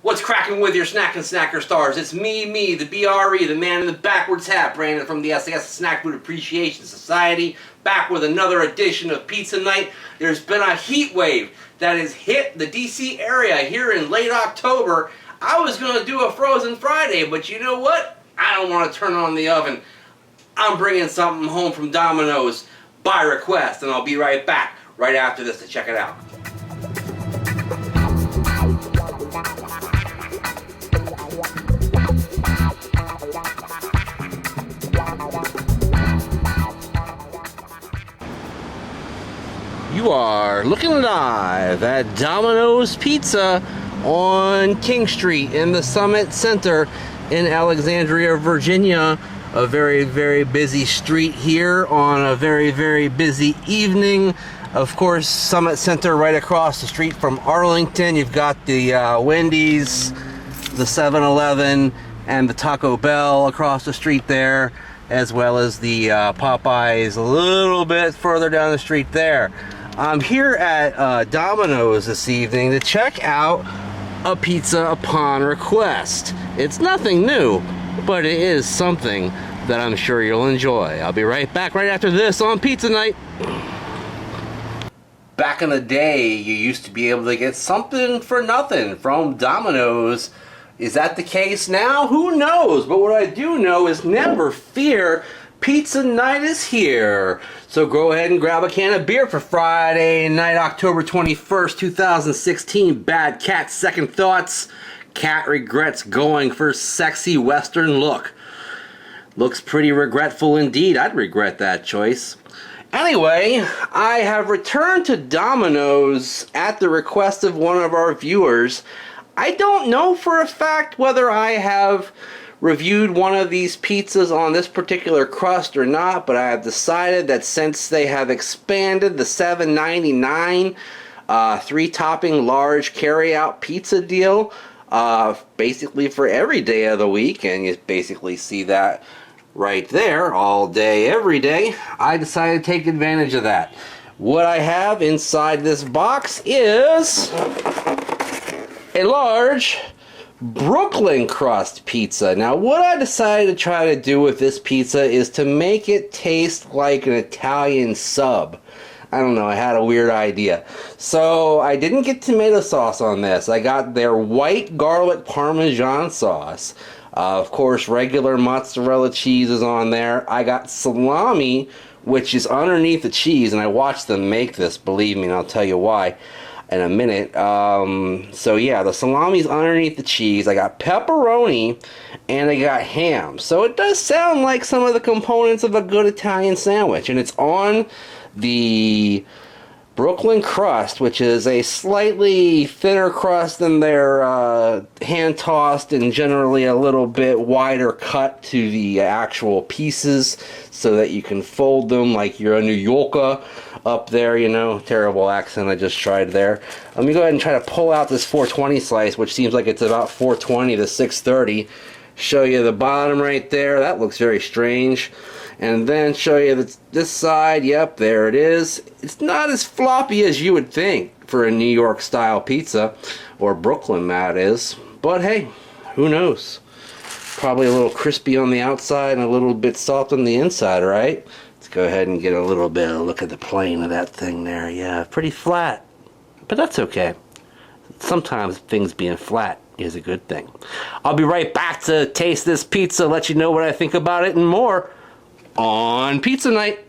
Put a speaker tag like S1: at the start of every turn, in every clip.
S1: What's cracking with your snack and snacker stars? It's me, the BRE, the man in the backwards hat, Brandon from the sAs Snack Food Appreciation Society, back with another edition of Pizza Night. There's been a heat wave that has hit the DC area here in late October. I was going to do a Frozen Friday, but you know what? I don't want to turn on the oven. I'm bringing something home from Domino's by request, and I'll be right back right after this to check it out. You are looking live at Domino's Pizza on King Street in the Summit Center in Alexandria, Virginia. A very, very busy street here on a very, very busy evening. Of course, Summit Center right across the street from Arlington. You've got the Wendy's, the 7-Eleven, and the Taco Bell across the street there, as well as the Popeyes a little bit further down the street there. I'm here at Domino's this evening to check out a pizza upon request. It's nothing new, but it is something that I'm sure you'll enjoy. I'll be right back right after this on Pizza Night. Back in the day, you used to be able to get something for nothing from Domino's. Is that the case now? Who knows? But what I do know is never fear, Pizza Night is here. So go ahead and grab a can of beer for Friday night, October 21st, 2016. Bad Cat Second Thoughts. Cat regrets going for sexy Western look. Looks pretty regretful indeed. I'd regret that choice. Anyway, I have returned to Domino's at the request of one of our viewers. I don't know for a fact whether I have reviewed one of these pizzas on this particular crust or not, but I have decided that since they have expanded the $7.99 3-topping large carry-out pizza deal basically for every day of the week, and you basically see that right there all day every day, I decided to take advantage of that. What I have inside this box is a large Brooklyn crust pizza. Now, what I decided to try to do with this pizza is to make it taste like an Italian sub. I don't know, I had a weird idea. So I didn't get tomato sauce on this. I got their white garlic Parmesan sauce. Of course, regular mozzarella cheese is on there. I got salami, which is underneath the cheese, and I watched them make this, believe me, and I'll tell you why in a minute. So yeah, the salami's underneath the cheese. I got pepperoni, and I got ham. So it does sound like some of the components of a good Italian sandwich, and it's on the Brooklyn crust, which is a slightly thinner crust than their hand-tossed and generally a little bit wider cut to the actual pieces so that you can fold them like you're a New Yorker up there, you know. Terrible accent I just tried there. Let me go ahead and try to pull out this 420 slice, which seems like it's about 420 to 630. Show you the bottom right there. That looks very strange. And then show you this side. Yep, there it is. It's not as floppy as you would think for a New York style pizza, or Brooklyn that is. But hey, who knows? Probably a little crispy on the outside and a little bit soft on the inside, right? Let's go ahead and get a little bit of a look at the plane of that thing there. Yeah, pretty flat, but that's okay. Sometimes things being flat is a good thing. I'll be right back to taste this pizza, let you know what I think about it and more on Pizza Night.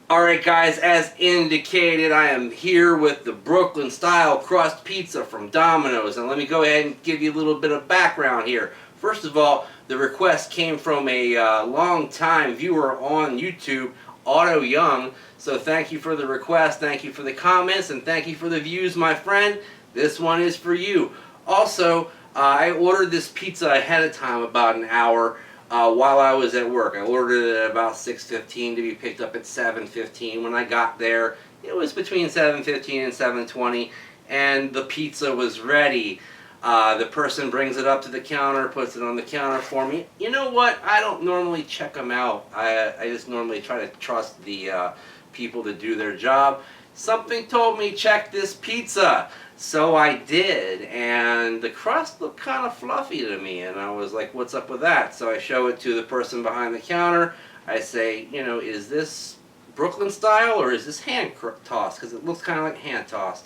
S1: Alright guys, as indicated, I am here with the Brooklyn style crust pizza from Domino's, and let me go ahead and give you a little bit of background here. First of all, the request came from a long-time viewer on YouTube, Otto Young, so thank you for the request, thank you for the comments, and thank you for the views, my friend. This one is for you. Also, I ordered this pizza ahead of time, about an hour, while I was at work. I ordered it at about 6:15 to be picked up at 7:15. When I got there, it was between 7:15 and 7:20, and the pizza was ready. The person brings it up to the counter, puts it on the counter for me. You know what? I don't normally check them out. I just normally try to trust the people to do their job. Something told me check this pizza. So I did, and the crust looked kind of fluffy to me, and I was like, what's up with that? So I show it to the person behind the counter. I say, you know, is this Brooklyn style or is this hand tossed? Because it looks kind of like hand tossed.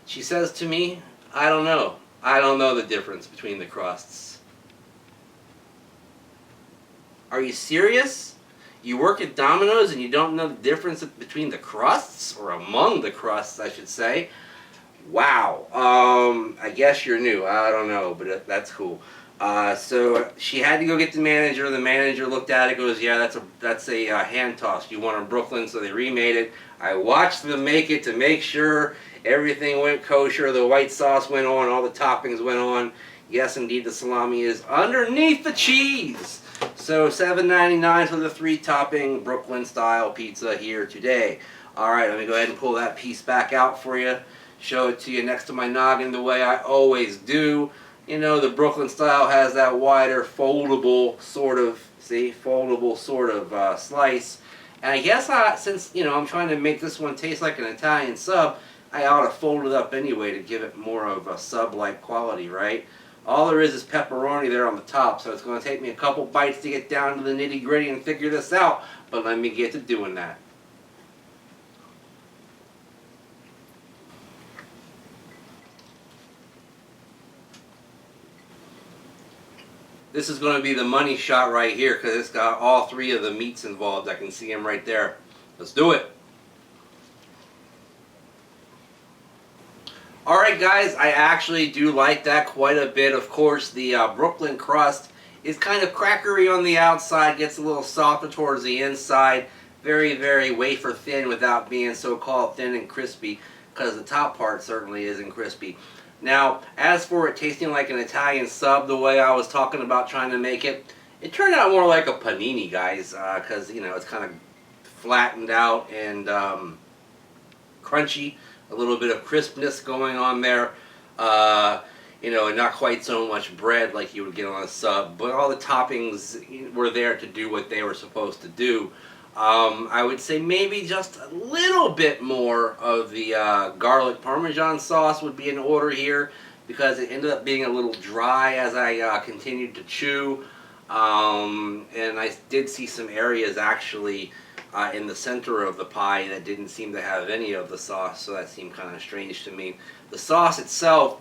S1: She says to me, I don't know. I don't know the difference between the crusts. Are you serious? You work at Domino's and you don't know the difference between the crusts, or among the crusts, I should say? Wow. I guess you're new. I don't know, but that's cool. So she had to go get the manager. The manager looked at it, goes, "Yeah, that's a hand toss. You want in Brooklyn," so they remade it. I watched them make it to make sure everything went kosher. The white sauce went on, all the toppings went on. Yes, indeed, the salami is underneath the cheese. So $7.99 for the 3-topping Brooklyn-style pizza here today. All right, let me go ahead and pull that piece back out for you. Show it to you next to my noggin the way I always do. You know, the Brooklyn style has that wider foldable sort of, slice. And I guess since, you know, I'm trying to make this one taste like an Italian sub, I ought to fold it up anyway to give it more of a sub-like quality, right? All there is pepperoni there on the top, so it's going to take me a couple bites to get down to the nitty-gritty and figure this out, but let me get to doing that. This is going to be the money shot right here because it's got all 3 of the meats involved. I can see them right there. Let's do it. Alright guys, I actually do like that quite a bit. Of course, the Brooklyn crust is kind of crackery on the outside, gets a little softer towards the inside. Very, very wafer thin without being so-called thin and crispy, because the top part certainly isn't crispy. Now, as for it tasting like an Italian sub, the way I was talking about trying to make it, it turned out more like a panini, guys, because, you know, it's kind of flattened out and crunchy. A little bit of crispness going on there, you know, and not quite so much bread like you would get on a sub, but all the toppings were there to do what they were supposed to do. I would say maybe just a little bit more of the garlic Parmesan sauce would be in order here, because it ended up being a little dry as I continued to chew, and I did see some areas actually in the center of the pie that didn't seem to have any of the sauce, so that seemed kind of strange to me. The sauce itself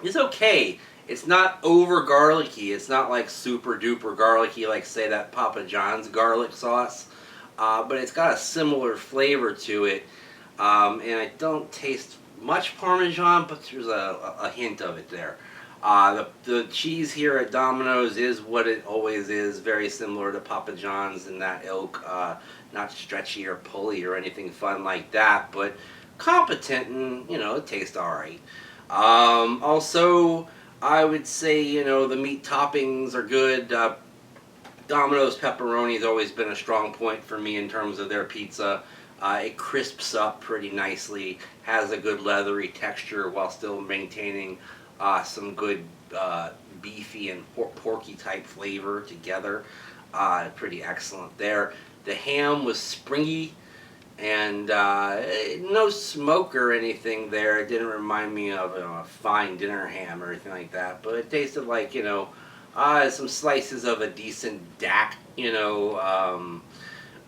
S1: is okay. It's not over garlicky. It's not like super duper garlicky like, say, that Papa John's garlic sauce, but it's got a similar flavor to it, and I don't taste much Parmesan, but there's a hint of it there. The cheese here at Domino's is what it always is, very similar to Papa John's in that ilk, not stretchy or pulley or anything fun like that, but competent and, you know, it tastes alright. Also, I would say, you know, the meat toppings are good. Domino's pepperoni has always been a strong point for me in terms of their pizza. It crisps up pretty nicely, has a good leathery texture while still maintaining some good beefy and porky type flavor together. Pretty excellent there. The ham was springy and no smoke or anything there. It didn't remind me of a fine dinner ham or anything like that, but it tasted like, you know, some slices of a decent DAC, you know,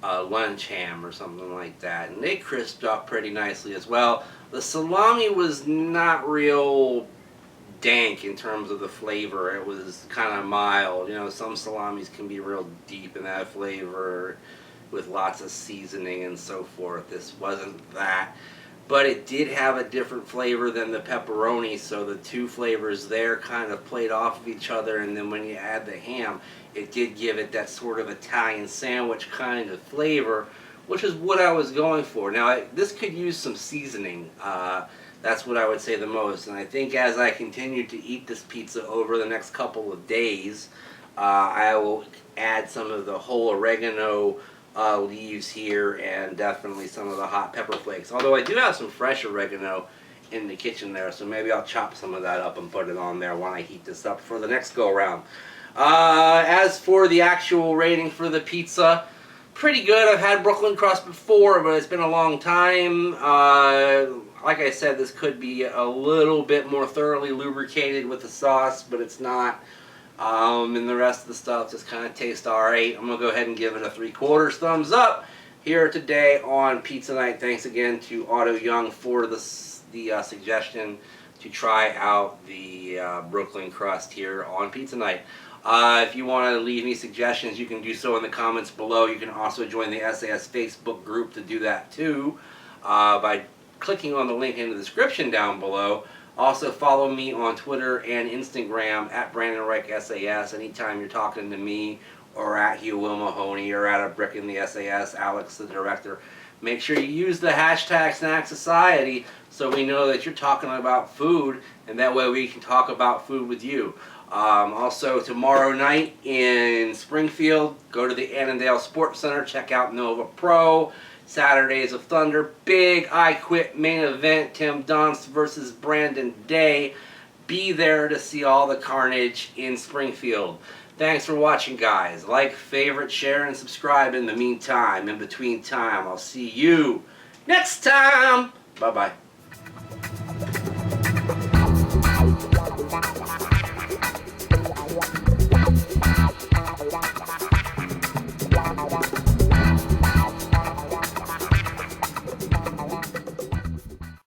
S1: lunch ham or something like that, and they crisped up pretty nicely as well. The salami was not real dank in terms of the flavor. It was kind of mild. You know, some salamis can be real deep in that flavor with lots of seasoning and so forth. This wasn't that, but it did have a different flavor than the pepperoni, so the 2 flavors there kind of played off of each other, and then when you add the ham, it did give it that sort of Italian sandwich kind of flavor, which is what I was going for. Now, this could use some seasoning. That's what I would say the most, and I think as I continue to eat this pizza over the next couple of days, I will add some of the whole oregano leaves here, and definitely some of the hot pepper flakes. Although I do have some fresh oregano in the kitchen there, so maybe I'll chop some of that up and put it on there when I heat this up for the next go around. As for the actual rating for the pizza, pretty good. I've had Brooklyn crust before, but it's been a long time. like I said, this could be a little bit more thoroughly lubricated with the sauce, but it's not. And the rest of the stuff just kind of tastes alright. I'm going to go ahead and give it a 3/4 thumbs up here today on Pizza Night. Thanks again to Otto Young for the suggestion to try out the Brooklyn Crust here on Pizza Night. If you want to leave me suggestions, you can do so in the comments below. You can also join the sAs Facebook group to do that too by clicking on the link in the description down below. Also follow me on Twitter and Instagram at Brandon Reich SAS anytime you're talking to me, or at Hugh Will Mahoney, or at a Brick in the sAs, Alex the director. Make sure you use the hashtag Snack Society so we know that you're talking about food, and that way we can talk about food with you. Also tomorrow night in Springfield, go to the Annandale Sports Center, check out Nova Pro. Saturdays of Thunder, big I Quit main event, Tim Dunst versus Brandon Day. Be there to see all the carnage in Springfield. Thanks for watching, guys. Like, favorite, share, and subscribe in the meantime. In between time, I'll see you next time. Bye-bye.